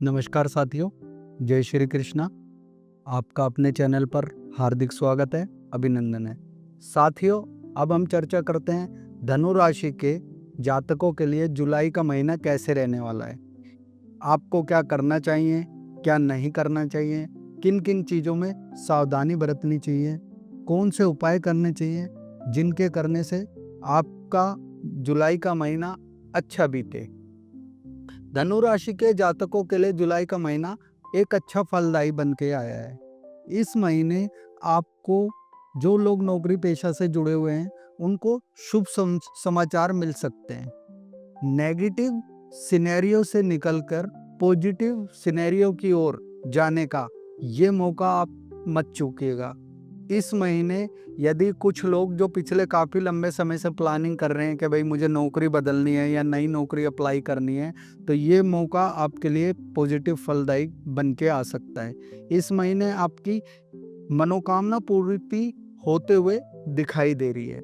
नमस्कार साथियों, जय श्री कृष्णा। आपका अपने चैनल पर हार्दिक स्वागत है, अभिनंदन है। साथियों, अब हम चर्चा करते हैं धनु राशि के जातकों के लिए जुलाई का महीना कैसे रहने वाला है। आपको क्या करना चाहिए, क्या नहीं करना चाहिए, किन किन चीज़ों में सावधानी बरतनी चाहिए, कौन से उपाय करने चाहिए जिनके करने से आपका जुलाई का महीना अच्छा बीते। धनु राशि के जातकों के लिए जुलाई का महीना एक अच्छा फलदायी बन के आया है। इस महीने आपको जो लोग नौकरी पेशा से जुड़े हुए हैं उनको शुभ समाचार मिल सकते हैं। नेगेटिव सिनेरियो से निकलकर पॉजिटिव सिनेरियो की ओर जाने का ये मौका आप मत चूकिएगा। इस महीने यदि कुछ लोग जो पिछले काफ़ी लंबे समय से प्लानिंग कर रहे हैं कि भाई मुझे नौकरी बदलनी है या नई नौकरी अप्लाई करनी है, तो ये मौका आपके लिए पॉजिटिव फलदायी बन के आ सकता है। इस महीने आपकी मनोकामना पूर्ति होते हुए दिखाई दे रही है।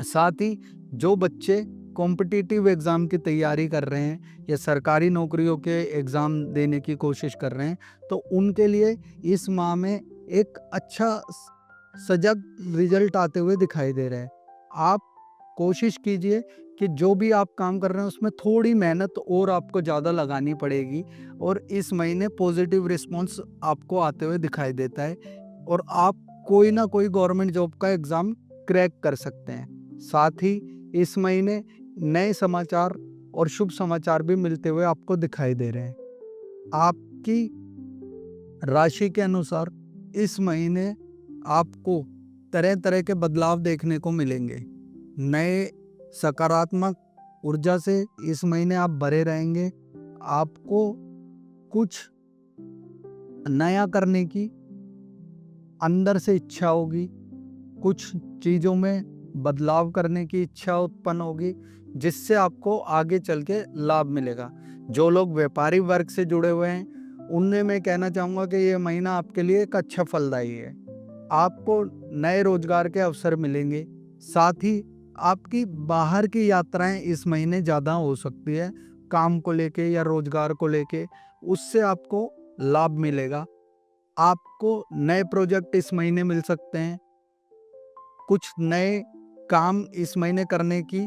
साथ ही जो बच्चे कॉम्पिटिटिव एग्ज़ाम की तैयारी कर रहे हैं या सरकारी नौकरियों के एग्ज़ाम देने की कोशिश कर रहे हैं, तो उनके लिए इस माह में एक अच्छा सजग रिजल्ट आते हुए दिखाई दे रहा है। आप कोशिश कीजिए कि जो भी आप काम कर रहे हैं उसमें थोड़ी मेहनत और आपको ज़्यादा लगानी पड़ेगी और इस महीने पॉजिटिव रिस्पॉन्स आपको आते हुए दिखाई देता है और आप कोई ना कोई गवर्नमेंट जॉब का एग्ज़ाम क्रैक कर सकते हैं। साथ ही इस महीने नए समाचार और शुभ समाचार भी मिलते हुए आपको दिखाई दे रहे हैं। आपकी राशि के अनुसार इस महीने आपको तरह तरह के बदलाव देखने को मिलेंगे। नए सकारात्मक ऊर्जा से इस महीने आप भरे रहेंगे। आपको कुछ नया करने की अंदर से इच्छा होगी, कुछ चीज़ों में बदलाव करने की इच्छा उत्पन्न होगी जिससे आपको आगे चल के लाभ मिलेगा। जो लोग व्यापारी वर्ग से जुड़े हुए हैं उनमें मैं कहना चाहूँगा कि ये महीना आपके लिए एक अच्छा फलदायी है। आपको नए रोजगार के अवसर मिलेंगे। साथ ही आपकी बाहर की यात्राएं इस महीने ज़्यादा हो सकती है, काम को लेके या रोजगार को लेके, उससे आपको लाभ मिलेगा। आपको नए प्रोजेक्ट इस महीने मिल सकते हैं। कुछ नए काम इस महीने करने की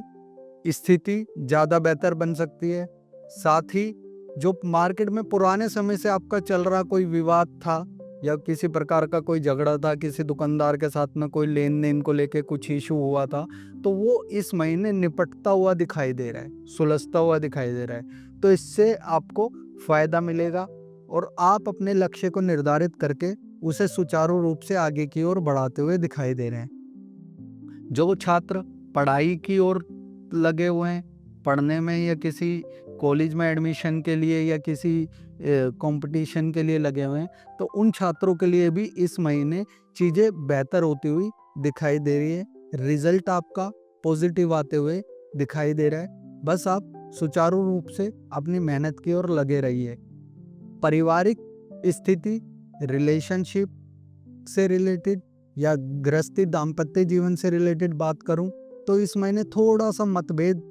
स्थिति ज़्यादा बेहतर बन सकती है। साथ ही जो मार्केट में पुराने समय से आपका चल रहा कोई विवाद था या किसी प्रकार का कोई झगड़ा था, किसी दुकानदार के साथ में कोई लेन देन को लेके कुछ इशू हुआ था, तो वो इस महीने निपटता हुआ दिखाई दे रहा है, सुलझता हुआ दिखाई दे रहा है। तो इससे आपको फायदा मिलेगा और आप अपने लक्ष्य को निर्धारित करके उसे सुचारू रूप से आगे की ओर बढ़ाते हुए दिखाई दे रहे हैं। जो छात्र पढ़ाई की ओर लगे हुए हैं, पढ़ने में या किसी कॉलेज में एडमिशन के लिए या किसी कंपटीशन के लिए लगे हुए हैं, तो उन छात्रों के लिए भी इस महीने चीज़ें बेहतर होती हुई दिखाई दे रही है। रिजल्ट आपका पॉजिटिव आते हुए दिखाई दे रहा है। बस आप सुचारू रूप से अपनी मेहनत की ओर लगे रहिए। पारिवारिक स्थिति, रिलेशनशिप से रिलेटेड या गृहस्थी दाम्पत्य जीवन से रिलेटेड बात करूं तो इस महीने थोड़ा सा मतभेद,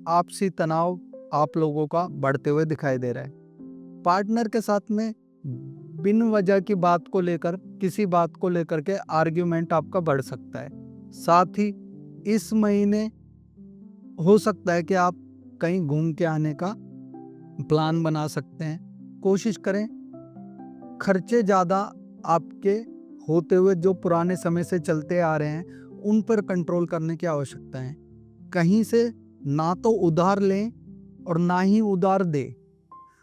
आपसी तनाव आप लोगों का बढ़ते हुए दिखाई दे रहा है। पार्टनर के साथ में बिन वजह की बात को लेकर, किसी बात को लेकर के आर्ग्यूमेंट आपका बढ़ सकता है। साथ ही इस महीने हो सकता है कि आप कहीं घूम के आने का प्लान बना सकते हैं। कोशिश करें खर्चे ज़्यादा आपके होते हुए जो पुराने समय से चलते आ रहे हैं उन पर कंट्रोल करने की आवश्यकता है। कहीं से ना तो उधार लें और ना ही उधार दें।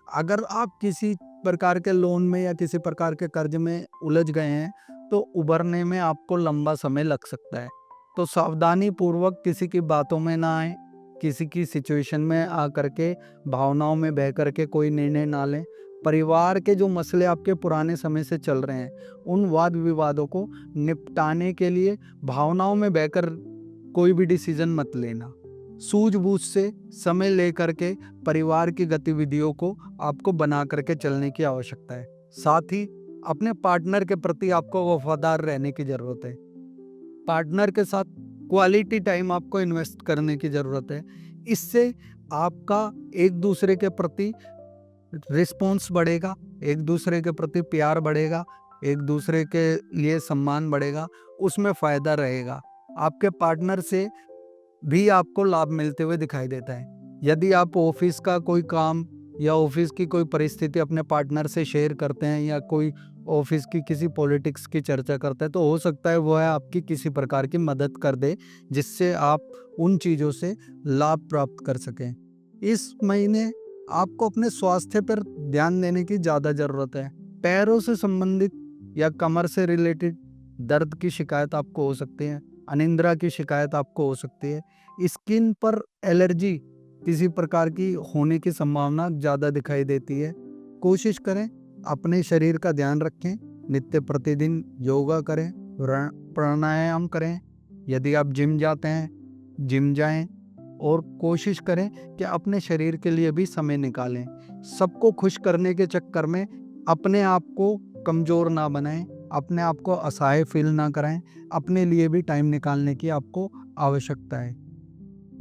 अगर आप किसी प्रकार के लोन में या किसी प्रकार के कर्ज में उलझ गए हैं तो उभरने में आपको लंबा समय लग सकता है। तो सावधानी पूर्वक किसी की बातों में ना आए, किसी की सिचुएशन में आ करके भावनाओं में बह करके कोई निर्णय ना लें। परिवार के जो मसले आपके पुराने समय से चल रहे हैं उन वाद विवादों को निपटाने के लिए भावनाओं में बहकर कोई भी डिसीजन मत लेना। सूझबूझ से समय लेकर के परिवार की गतिविधियों को आपको बना करके चलने की आवश्यकता है। साथ ही अपने पार्टनर के प्रति आपको वफादार रहने की ज़रूरत है। पार्टनर के साथ क्वालिटी टाइम आपको इन्वेस्ट करने की ज़रूरत है। इससे आपका एक दूसरे के प्रति रिस्पॉन्स बढ़ेगा, एक दूसरे के प्रति प्यार बढ़ेगा, एक दूसरे के लिए सम्मान बढ़ेगा, उसमें फ़ायदा रहेगा। आपके पार्टनर से भी आपको लाभ मिलते हुए दिखाई देता है। यदि आप ऑफिस का कोई काम या ऑफिस की कोई परिस्थिति अपने पार्टनर से शेयर करते हैं या कोई ऑफिस की किसी पॉलिटिक्स की चर्चा करते हैं, तो हो सकता है वह आपकी किसी प्रकार की मदद कर दे, जिससे आप उन चीज़ों से लाभ प्राप्त कर सकें। इस महीने आपको अपने स्वास्थ्य पर ध्यान देने की ज़्यादा ज़रूरत है। पैरों से संबंधित या कमर से रिलेटेड दर्द की शिकायत आपको हो सकती है, अनिद्रा की शिकायत आपको हो सकती है, स्किन पर एलर्जी किसी प्रकार की होने की संभावना ज़्यादा दिखाई देती है। कोशिश करें अपने शरीर का ध्यान रखें, नित्य प्रतिदिन योगा करें, प्राणायाम करें। यदि आप जिम जाते हैं, जिम जाएं और कोशिश करें कि अपने शरीर के लिए भी समय निकालें। सबको खुश करने के चक्कर में अपने आप को कमज़ोर ना बनाएं, अपने आप को असहाय फील ना कराएं। अपने लिए भी टाइम निकालने की आपको आवश्यकता है।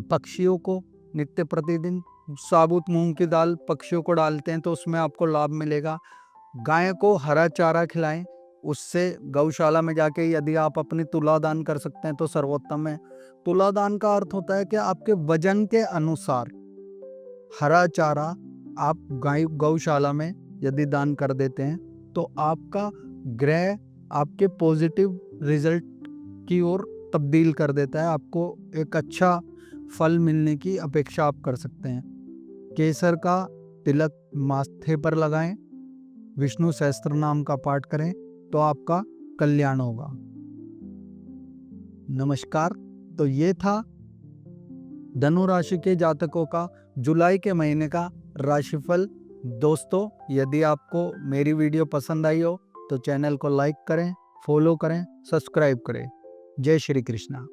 पक्षियों को नित्य प्रतिदिन साबुत मूंग की दाल पक्षियों को डालते हैं तो उसमें आपको लाभ मिलेगा। गाय को हरा चारा खिलाएं, उससे गौशाला में जाके यदि आप अपनी तुला दान कर सकते हैं तो सर्वोत्तम है। तुला दान का अर्थ होता है कि आपके वजन के अनुसार हरा चारा आप गौशाला में यदि दान कर देते हैं तो आपका ग्रह आपके पॉजिटिव रिजल्ट की ओर तब्दील कर देता है। आपको एक अच्छा फल मिलने की अपेक्षा आप कर सकते हैं। केसर का तिलक माथे पर लगाएं, विष्णु सहस्त्र नाम का पाठ करें तो आपका कल्याण होगा। नमस्कार। तो ये था धनु राशि के जातकों का जुलाई के महीने का राशिफल। दोस्तों, यदि आपको मेरी वीडियो पसंद आई हो तो चैनल को लाइक करें, फॉलो करें, सब्सक्राइब करें। जय श्री कृष्णा।